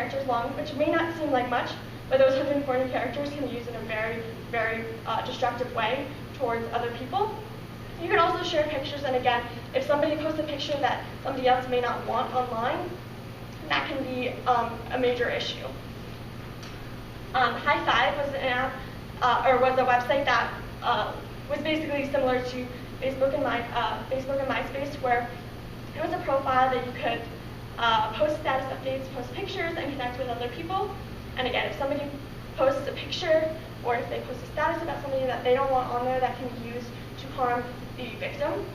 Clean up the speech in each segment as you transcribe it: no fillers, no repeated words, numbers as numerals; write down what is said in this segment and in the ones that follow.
characters long, which may not seem like much, but those 140 characters can be used in a very, very destructive way towards other people. You can also share pictures, and again, if somebody posts a picture that somebody else may not want online, that can be a major issue. High Five was an app, or was a website that was basically similar to Facebook and MySpace, where it was a profile that you could post status updates, post pictures, and connect with other people. And again, if somebody posts a picture, or if they post a status about somebody that they don't want on there, that can be used to harm the victim.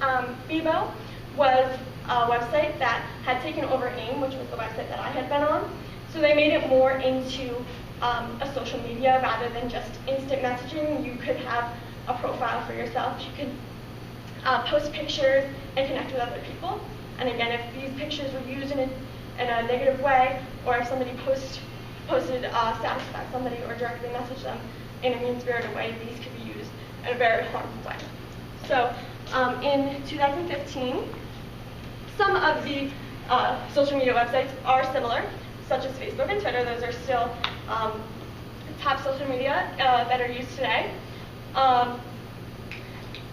Bebo was a website that had taken over AIM, which was the website that I had been on. So they made it more into a social media rather than just instant messaging. You could have a profile for yourself. You could post pictures and connect with other people. And again, if these pictures were used in a negative way, or if somebody posted status about somebody or directly messaged them in a mean-spirited way, these could be used in a very harmful way. So in 2015, some of the social media websites are similar, such as Facebook and Twitter. Those are still top social media that are used today.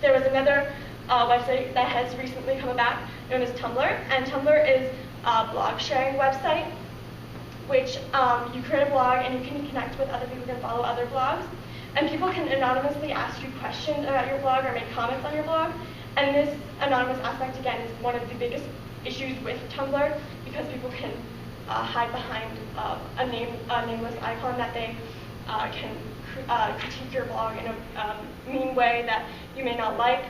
There was another website that has recently come about known as Tumblr, and Tumblr is a blog sharing website, which you create a blog and you can connect with other people, you can follow other blogs, and people can anonymously ask you questions about your blog or make comments on your blog. And this anonymous aspect, again, is one of the biggest issues with Tumblr, because people can hide behind a nameless icon that they can critique your blog in a mean way that you may not like.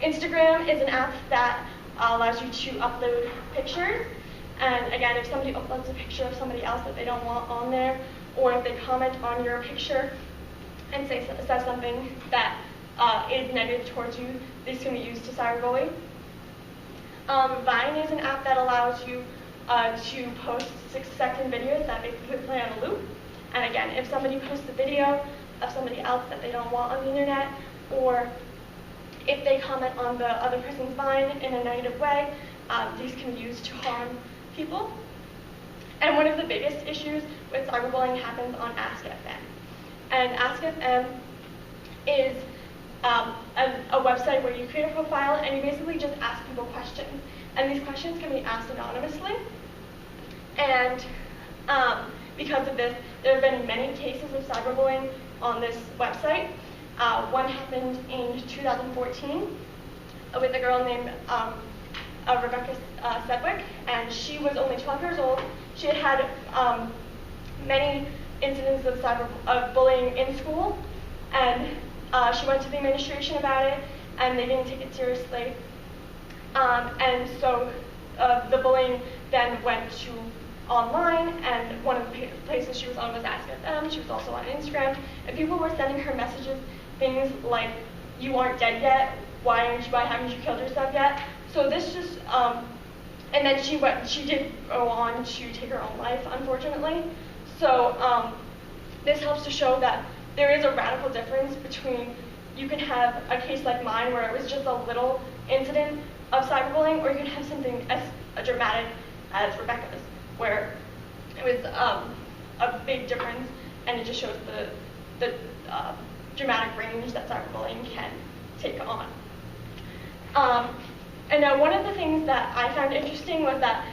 Instagram is an app that allows you to upload pictures. And again, if somebody uploads a picture of somebody else that they don't want on there, or if they comment on your picture and says something that is negative towards you, this can be used to cyberbully. Vine is an app that allows you to post 6-second videos that basically play on a loop. And again, if somebody posts a video of somebody else that they don't want on the internet, or if they comment on the other person's Vine in a negative way, these can be used to harm people. And one of the biggest issues with cyberbullying happens on Ask.fm. And Ask.fm is a website where you create a profile and you basically just ask people questions. And these questions can be asked anonymously. And because of this, there have been many cases of cyberbullying on this website. One happened in 2014 with a girl named Rebecca Sedgwick, and she was only 12 years old. She had had many incidents of bullying in school, and she went to the administration about it, and they didn't take it seriously. And so the bullying then went to online, and one of the places she was on was Ask.fm. She was also on Instagram, and people were sending her messages, things like, "You aren't dead yet. Why haven't you killed yourself yet?" So this just, and then she did go on to take her own life, unfortunately. So this helps to show that there is a radical difference between, you can have a case like mine where it was just a little incident of cyberbullying, or you can have something as dramatic as Rebecca's, where it was a big difference, and it just shows the dramatic range that cyberbullying can take on. And now one of the things that I found interesting was that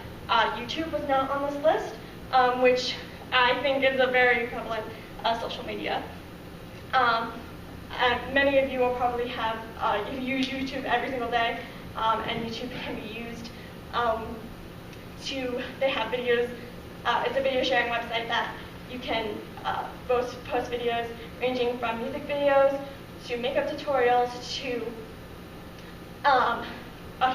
YouTube was not on this list, which I think is a very prevalent social media. And many of you will probably have, you use YouTube every single day, and YouTube can be used they have videos, it's a video sharing website that you can post videos ranging from music videos to makeup tutorials to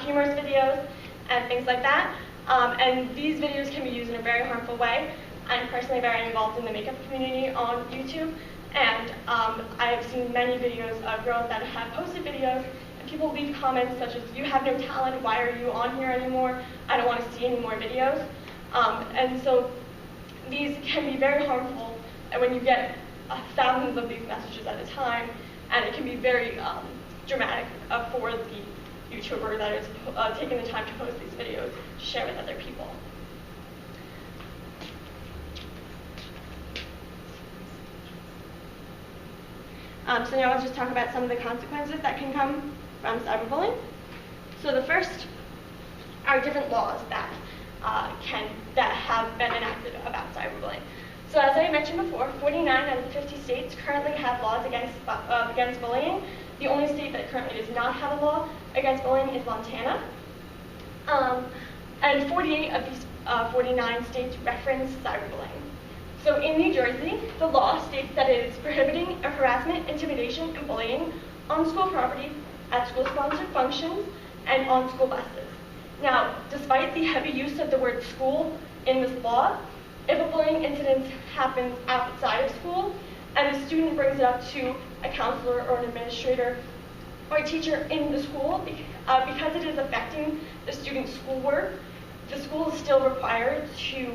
humorous videos and things like that. And these videos can be used in a very harmful way. I'm personally very involved in the makeup community on YouTube, and I have seen many videos of girls that have posted videos, and people leave comments such as, "You have no talent, why are you on here anymore? I don't want to see any more videos." And so these can be very harmful, and when you get thousands of these messages at a time, and it can be very dramatic for the YouTuber that is taking the time to post these videos to share with other people. So now I'll just talk about some of the consequences that can come from cyberbullying. So the first are different laws that have been enacted about cyberbullying. So as I mentioned before, 49 out of the 50 states currently have laws against bullying. The only state that currently does not have a law against bullying is Montana. And 48 of these 49 states reference cyberbullying. So in New Jersey, the law states that it is prohibiting harassment, intimidation, and bullying on school property, at school-sponsored functions, and on school buses. Now, despite the heavy use of the word school in this law, if a bullying incident happens outside of school and a student brings it up to a counselor or an administrator or a teacher in the school, because it is affecting the student's schoolwork, the school is still required to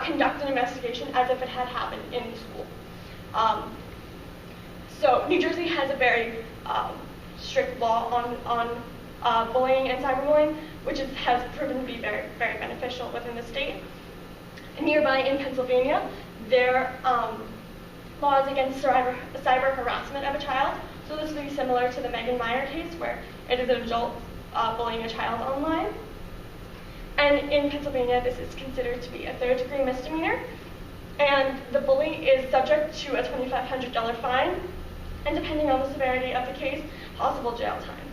conduct an investigation as if it had happened in the school. So New Jersey has a very strict law on bullying and cyberbullying, which has proven to be very, very beneficial within the state. Nearby in Pennsylvania, their laws against cyber harassment of a child. So this would be similar to the Megan Meyer case, where it is an adult bullying a child online. And in Pennsylvania, this is considered to be a third-degree misdemeanor. And the bully is subject to a $2,500 fine, and depending on the severity of the case, possible jail time.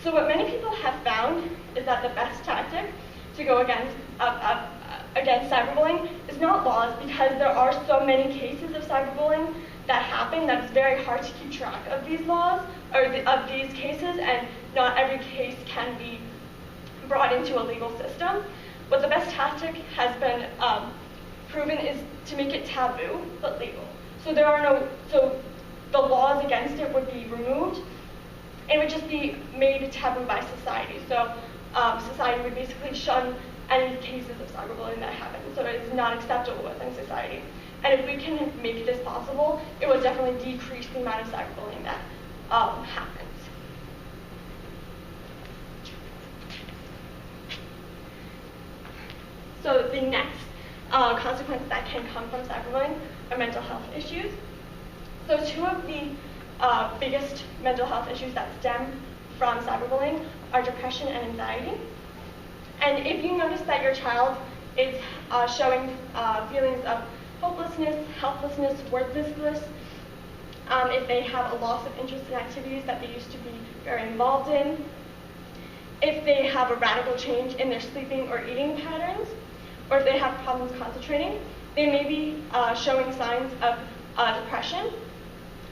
So what many people have found is that the best tactic to go against cyberbullying is not laws, because there are so many cases of cyberbullying that happen that it's very hard to keep track of these laws, or of these cases, and not every case can be brought into a legal system. But the best tactic has been proven is to make it taboo but legal. So the laws against it would be removed. It would just be made taboo by society. So society would basically shun any cases of cyberbullying that happen. So it is not acceptable within society. And if we can make this possible, it would definitely decrease the amount of cyberbullying that happens. So the next consequence that can come from cyberbullying are mental health issues. So two of the biggest mental health issues that stem from cyberbullying are depression and anxiety. And if you notice that your child is showing feelings of hopelessness, helplessness, worthlessness, if they have a loss of interest in activities that they used to be very involved in, if they have a radical change in their sleeping or eating patterns, or if they have problems concentrating, they may be showing signs of depression,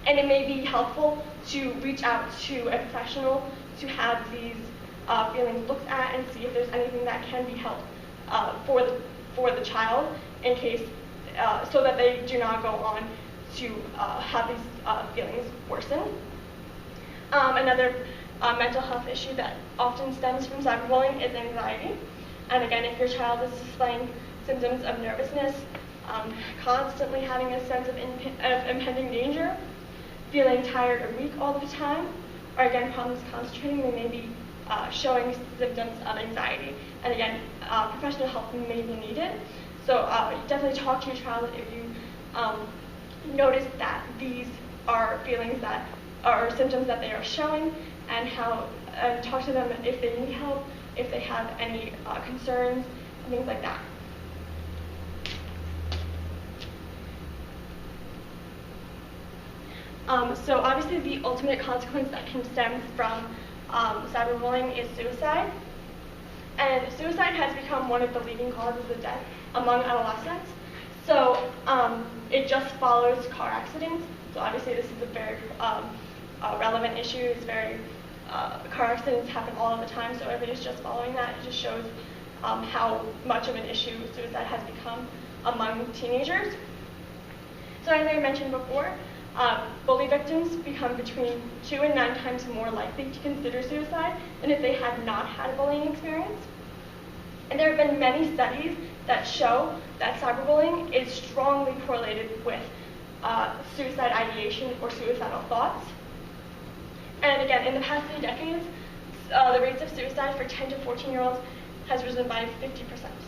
and it may be helpful to reach out to a professional to have these feelings looked at and see if there's anything that can be helped for the child, in case so that they do not go on to have these feelings worsen. Another mental health issue that often stems from cyberbullying is anxiety. And again, if your child is displaying symptoms of nervousness, constantly having a sense of impending danger, feeling tired or weak all the time, or again, problems concentrating, they may be showing symptoms of anxiety. And again, professional help may be needed. So definitely talk to your child if you notice that these are feelings that are symptoms that they are showing, and talk to them if they need help, if they have any concerns, and things like that. So obviously the ultimate consequence that can stem from cyberbullying is suicide. And suicide has become one of the leading causes of death among adolescents. So it just follows car accidents. So obviously this is a very relevant issue. It's car accidents happen all of the time, so if it is just following that, it just shows how much of an issue suicide has become among teenagers. So as I mentioned before, bully victims become between 2 and 9 times more likely to consider suicide than if they had not had a bullying experience. And there have been many studies that show that cyberbullying is strongly correlated with suicide ideation or suicidal thoughts. And again, in the past 3 decades, the rates of suicide for 10 to 14-year-olds has risen by 50%.